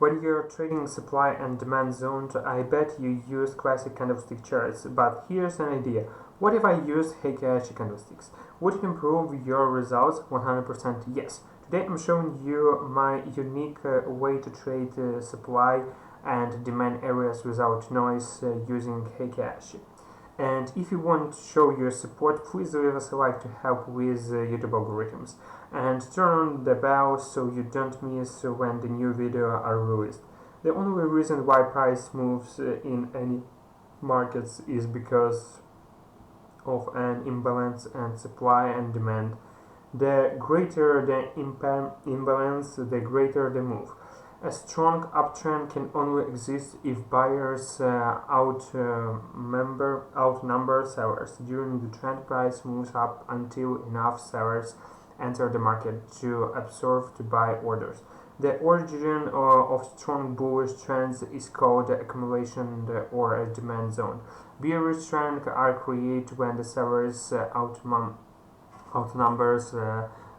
When you're trading supply and demand zones, I bet you use classic candlestick charts, but here's an idea. What if I use Heiken Ashi candlesticks? Would it improve your results? 100% yes. Today I'm showing you my unique way to trade supply and demand areas without noise using Heiken Ashi. And if you want to show your support, please leave us a like to help with YouTube algorithms. And turn on the bell so you don't miss when the new video are released. The only reason why price moves in any markets is because of an imbalance and supply and demand. The greater the imbalance, the greater the move. A strong uptrend can only exist if buyers outnumber sellers. During the trend, price moves up until enough sellers enter the market to absorb the buy orders. The origin of strong bullish trends is called the accumulation or a demand zone. Bearish trends are created when the sellers outnumbers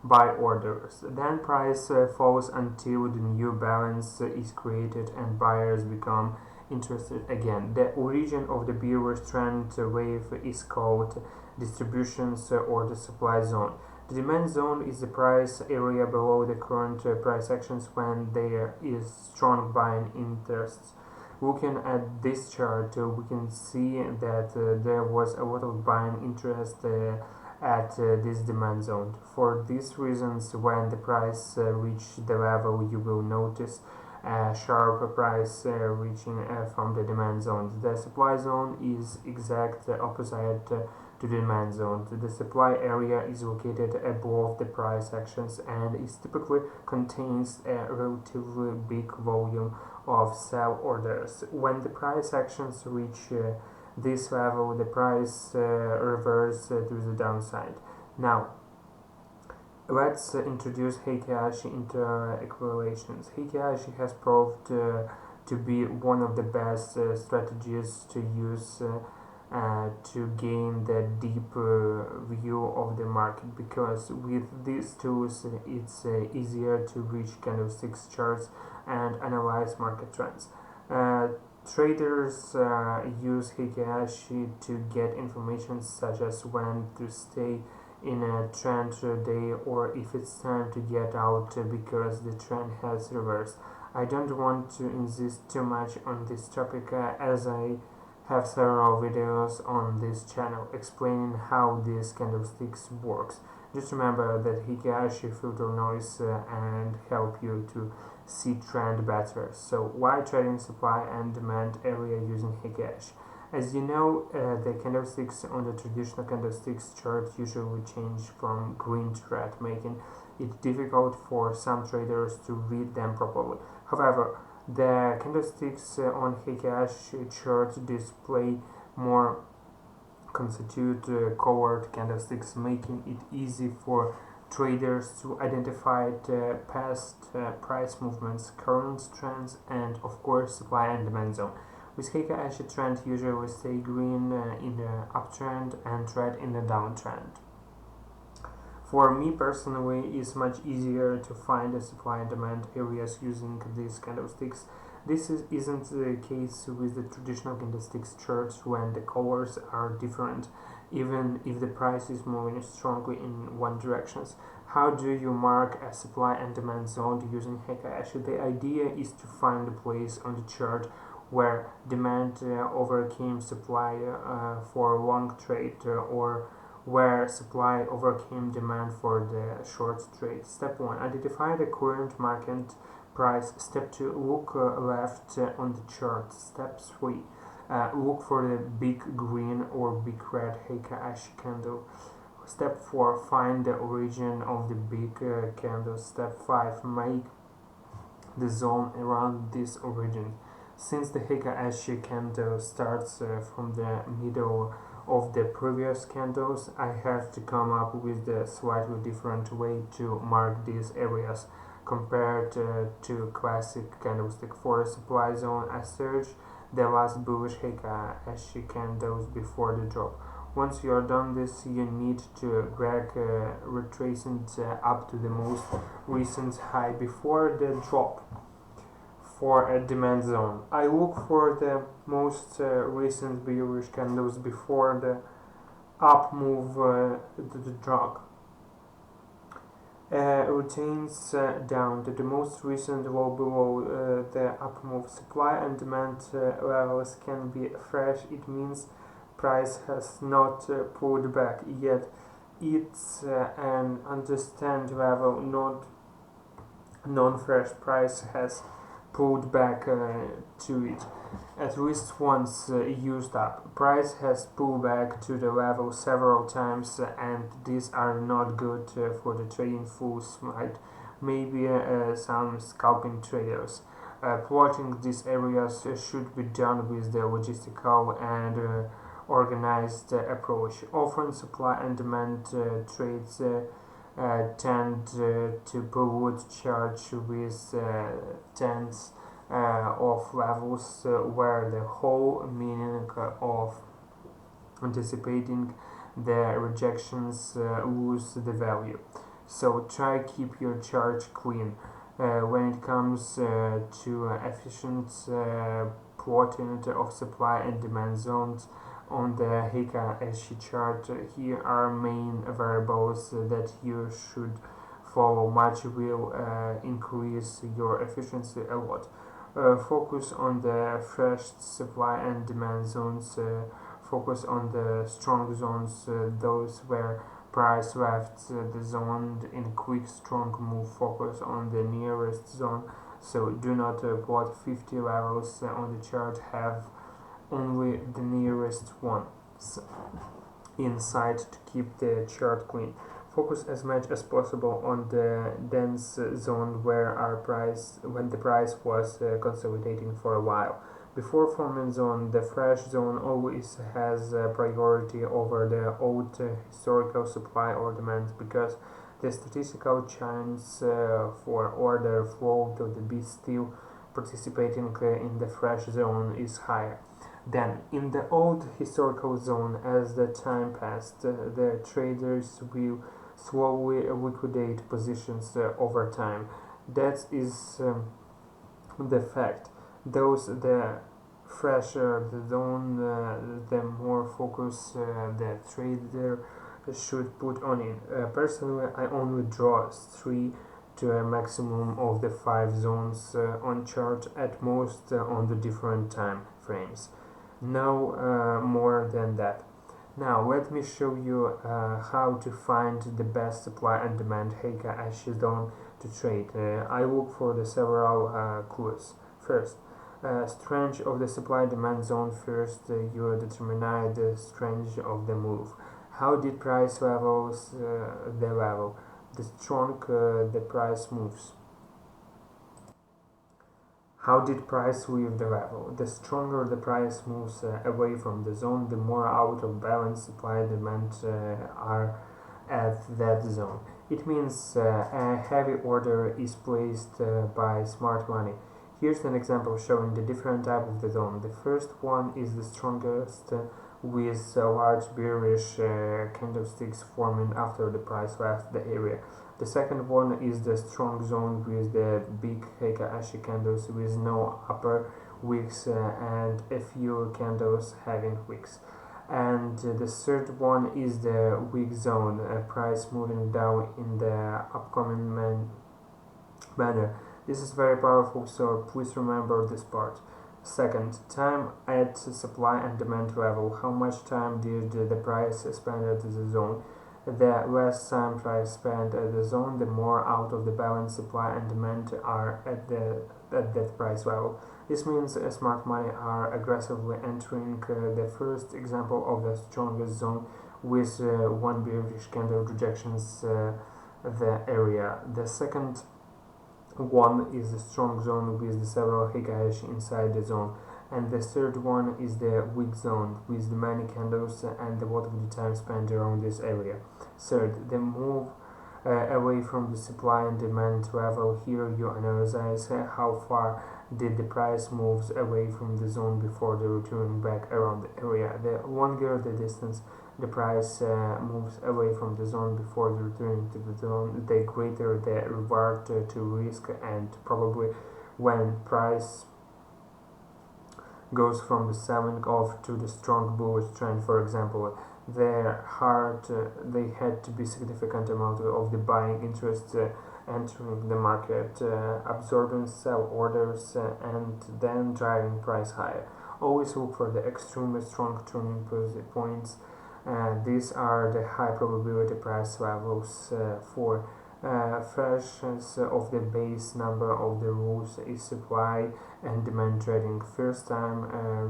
buy orders. Then price falls until the new balance is created and buyers become interested again. The origin of the bearish trend wave is called distributions or the supply zone. The demand zone is the price area below the current price actions when there is strong buying interests. Looking at this chart, we can see that there was a lot of buying interest at this demand zone. For these reasons, when the price reaches the level, you will notice a sharp price reaching from the demand zone. The supply zone is exact opposite to the demand zone. The supply area is located above the price actions and it typically contains a relatively big volume of sell orders. When the price actions reach this level, the price reverses to the downside. Now, let's introduce Heiken Ashi into equations. Heiken Ashi has proved to be one of the best strategies to use to gain the deep view of the market, because with these tools it's easier to reach candlesticks charts and analyze market trends. Traders use Heiken Ashi to get information such as when to stay in a trend day or if it's time to get out because the trend has reversed. I don't want to insist too much on this topic as I have several videos on this channel explaining how these candlesticks works. Just remember that Heiken Ashi filter noise and help you to see trend better. So why trading supply and demand area using Heiken Ashi? As you know, the candlesticks on the traditional candlesticks chart usually change from green to red, making it difficult for some traders to read them properly. However, the candlesticks on Heiken Ashi chart display more constitute colored candlesticks, making it easy for traders to identify past price movements, current trends, and of course supply and demand zone. With Heiken Ashi trend usually stay green in the uptrend and red in the downtrend. For me personally, it's much easier to find the supply and demand areas using these candlesticks. This isn't the case with the traditional candlesticks charts when the colors are different, even if the price is moving strongly in one direction. How do you mark a supply and demand zone using Heiken Ashi? The idea is to find a place on the chart where demand overcame supply for a long trade or where supply overcame demand for the short trade. Step 1. Identify the current market price. Step 2. Look left on the chart. Step 3. Look for the big green or big red Heiken Ashi candle. Step 4. Find the origin of the big candle. Step 5. Make the zone around this origin. Since the Heiken Ashi candle starts from the middle of the previous candles, I have to come up with a slightly different way to mark these areas compared to classic candlestick. For a supply zone, I search the last bullish Heiken Ashi candles before the drop. Once you are done this, you need to drag retracement up to the most recent high before the drop. for a demand zone. I look for the most recent bearish candles before the up move to the drug retains down to the most recent low below the up move. Supply and demand levels can be fresh. It means price has not pulled back yet. It's an understand level, not non-fresh. Price has pulled back to it at least once used up. Price has pulled back to the level several times, and these are not good for the trading fools, like maybe some scalping traders. Plotting these areas should be done with the logistical and organized approach. Often supply and demand trades tend to pollute charts with tens of levels where the whole meaning of anticipating the rejections lose the value. So try keep your chart clean. When it comes to efficient plotting of supply and demand zones on the Heiken Ashi chart, here are main variables that you should follow. Much will increase your efficiency a lot. Focus on the fresh supply and demand zones. Focus on the strong zones, those where price left the zone in a quick strong move. Focus on the nearest zone. So do not plot 50 levels on the chart. Have only the nearest one in sight to keep the chart clean. Focus as much as possible on the dense zone when the price was consolidating for a while. Before forming zone, the fresh zone always has priority over the old historical supply or demand, because the statistical chance for order flow to be still participating in the fresh zone is higher. Then, in the old historical zone, as the time passed, the traders will slowly liquidate positions over time. That is the fact. Those the fresher the zone, the more focus the trader should put on it. Personally, I only draw 3 to a maximum of the 5 zones on chart, at most on the different time frames. No more than that. Now let me show you how to find the best supply and demand Heiken Ashi zone to trade. I look for the several clues. First, strength of the supply demand zone. First, you determine the strength of the move. How did price levels the level? The strong the price moves. How did price leave the level? The stronger the price moves away from the zone, the more out of balance supply and demand are at that zone. It means a heavy order is placed by smart money. Here's an example showing the different type of the zone. The first one is the strongest with large bearish candlesticks forming after the price left the area. The second one is the strong zone with the big Heiken Ashi candles with no upper wicks and a few candles having wicks. And the third one is the weak zone, price moving down in the upcoming manner. This is very powerful, so please remember this part. Second, time at supply and demand level. How much time did the price spend at the zone? The less time price spent at the zone, the more out of the balance supply and demand are at that price level. This means smart money are aggressively entering the first example of the strongest zone with one bearish candle rejections the area. The second one is the strong zone with the several Heiken Ashi inside the zone, and the third one is the weak zone with the many candles and a lot of the time spent around this area. Third, the move away from the supply and demand level. Here you analyze how far did the price moves away from the zone before the returning back around the area. The longer the distance the price moves away from the zone before the returning to the zone, the greater the reward to risk and probably When price goes from the selling off to the strong bullish trend, for example, they had to be significant amount of the buying interest entering the market, absorbing sell orders, and then driving price higher. Always look for the extremely strong turning points. These are the high probability price levels for fractions of the base number of the rules is supply and demand trading. First time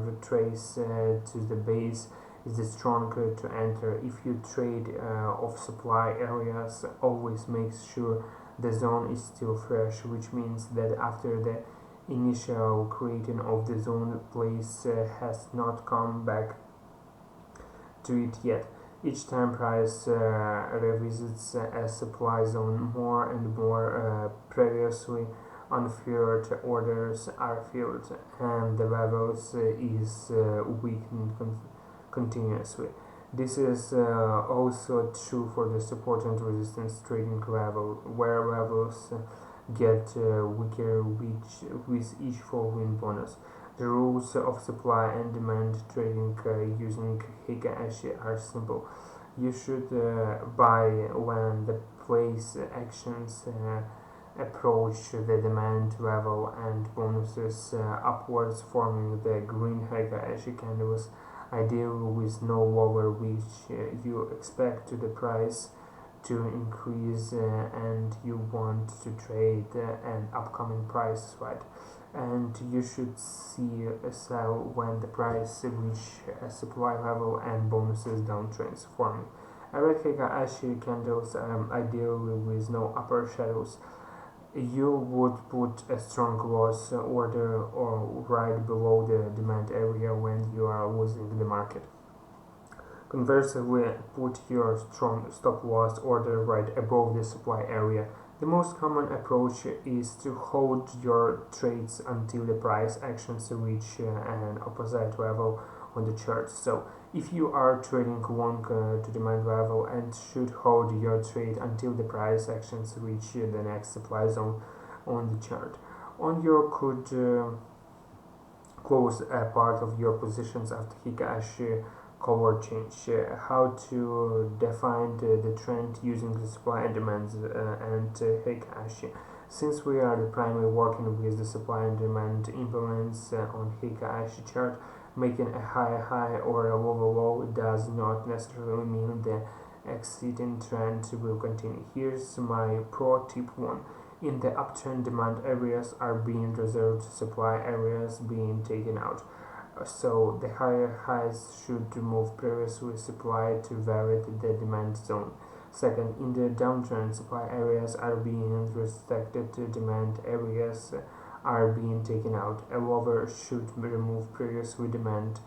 retrace to the base is the stronger to enter. If you trade of supply areas, always make sure the zone is still fresh, which means that after the initial creating of the zone, place has not come back to it yet. Each time price revisits a supply zone, more and more previously unfilled orders are filled, and the levels is weakened continuously. This is also true for the support and resistance trading level, where levels get weaker with each following bonus. The rules of supply and demand trading using Heiken Ashi are simple. You should buy when the place actions approach the demand level and bonuses upwards, forming the green Heiken Ashi candles, ideally with no lower which you expect the price to increase and you want to trade an upcoming price fight, and you should see a sell when the price reach a supply level and bonuses downtrends forming. I like Heiken Ashi candles ideally with no upper shadows. You would put a strong loss order or right below the demand area when you are losing the market. Conversely, put your strong stop loss order right above the supply area. The most common approach is to hold your trades until the price actions reach an opposite level on the chart. So, if you are trading long to demand level and should hold your trade until the price actions reach the next supply zone on the chart. On your could close a part of your positions after Heiken Ashi color change. How to define the trend using the supply and demand and Heiken Ashi. Since we are the primary working with the supply and demand imbalance on Heiken Ashi chart, making a high high or a low low does not necessarily mean the exceeding trend will continue. Here's my pro tip 1. In the uptrend, demand areas are being reserved, supply areas being taken out. So the higher highs should move previously supply to validate the demand zone. Second, in the downtrend, supply areas are being restricted, demand areas are being taken out. A lower should remove previously demand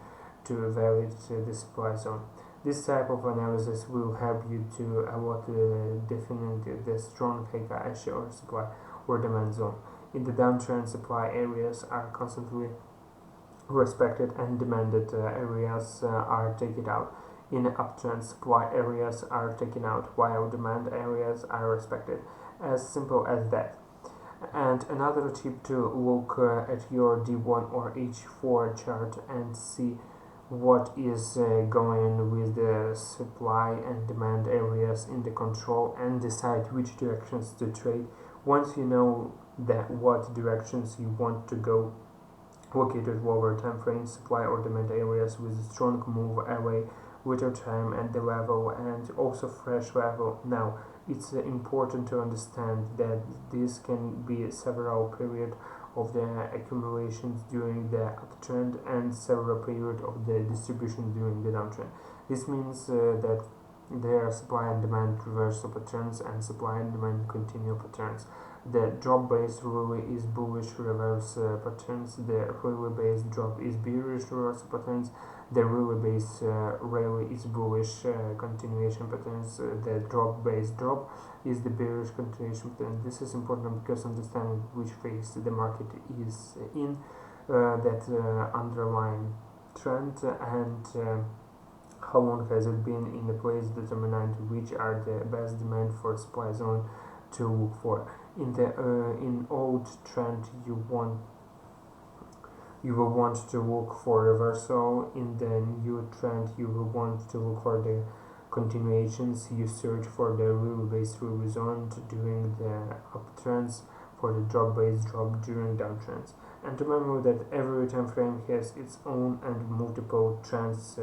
to validate the supply zone. This type of analysis will help you to avoid defining the strong Heiken Ashi or supply or demand zone. In the downtrend, supply areas are constantly respected and demanded areas are taken out. In uptrend, supply areas are taken out while demand areas are respected. As simple as that. And another tip to look at your D1 or H4 chart and see what is going with the supply and demand areas in the control and decide which directions to trade. Once you know that what directions you want to go, located lower time frames, supply or demand areas with a strong move away, winter time at the level and also fresh level. Now, it's important to understand that this can be several periods of the accumulations during the uptrend and several periods of the distribution during the downtrend. This means that there are supply and demand reversal patterns and supply and demand continual patterns. The drop-based rally is bullish reverse patterns. The rally-based drop is bearish reversal patterns. The rally-based rally is bullish continuation patterns. The drop-based drop is the bearish continuation pattern. This is important because understanding which phase the market is in, that underlying trend, and how long has it been in the place determinant which are the best demand for supply zone to look for. In old trend you will want to look for reversal. In the new trend you will want to look for the continuations. You search for the rule-based zone during the uptrends, for the drop-based drop during downtrends. And remember that every time frame has its own and multiple trends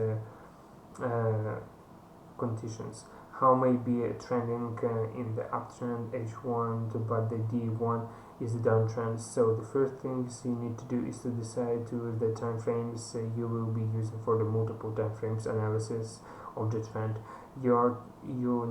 conditions. How may be trending in the uptrend H1, but the D1 is the downtrend. So the first things you need to do is to decide to the time frames you will be using for the multiple time frames analysis of the trend. You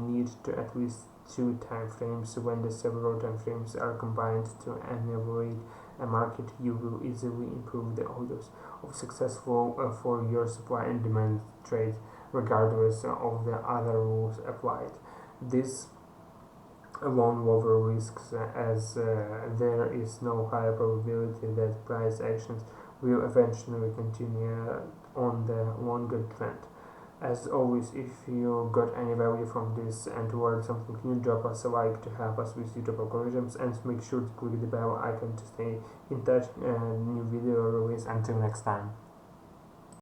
need to at least 2 time frames. When the several time frames are combined to evaluate a market, you will easily improve the odds of successful for your supply and demand trade, regardless of the other rules applied. This alone lower risks, as there is no higher probability that price actions will eventually continue on the longer trend. As always, if you got any value from this and learned something new, drop us a like to help us with YouTube algorithms, and make sure to click the bell icon to stay in touch. New video release. Until next time.